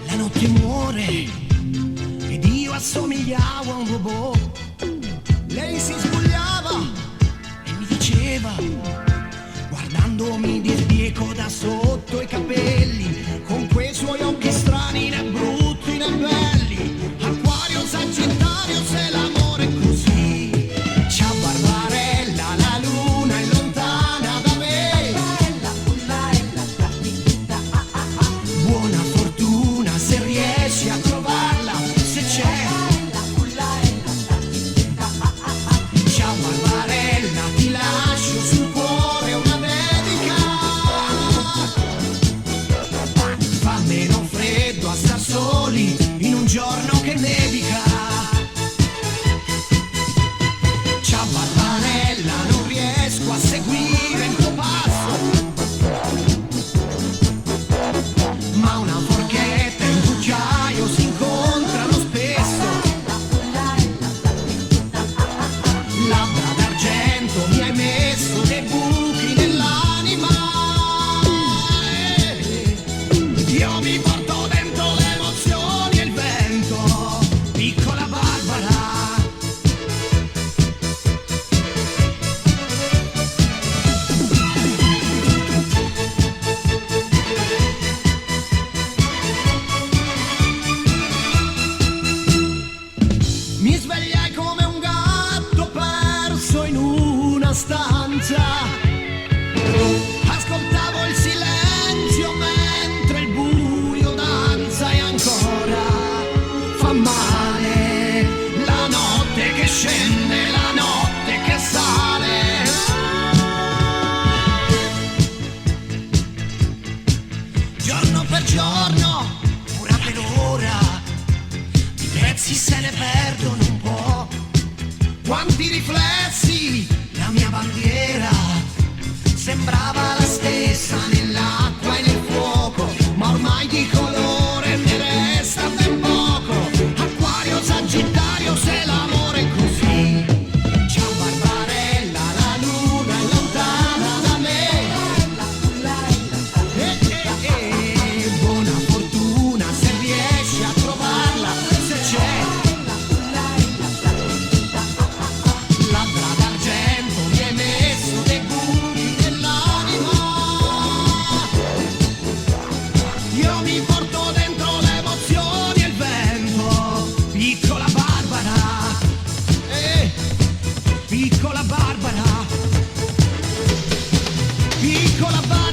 la notte muore ed io assomigliavo a un robot. Lei si spogliava e mi diceva, guardandomi di sbieco da sotto i capelli, con quei suoi occhi strani né brutti né belli, Acquario, Sagittario, se l'amore è così. Ciao Barbarella, la luna è lontana da me, buona fortuna se riesci a trovarla, se c'è. Ciao Barbarella, ti lascio sul cuore una dedica, fa meno freddo a star soli in un giorno che nevica. Ciao Barbarella, non riesco a seguire il tuo passo, ma una forchetta e un cucchiaio si incontrano spesso. Labbra d'argento mi hai messo dei buchi nell'anima, io mi porto dentro le emozioni e il vento, piccola Barbara. Mi svegliai come un gatto perso in una stanza, ascoltavo il silenzio mentre il buio danza e ancora fa male la notte che scende, la notte che sale. Giorno per giorno, ora per ora, i pezzi se ne perdono un po'. Quanti riflessi, la mia bandiera sembrava la stessa nell'acqua e nel fuoco, ma ormai di colore ne resta ben poco. Acquario, Sagittario, se l'amore è così. Ciao Barbarella, la luna è lontana da me, buona fortuna se riesci a trovarla, se c'è. Labbra d'argento mi hai messo dei buchi nell'anima, io mi porto dentro le emozioni e il vento, piccola Barbara, piccola Barbara, piccola Barbara.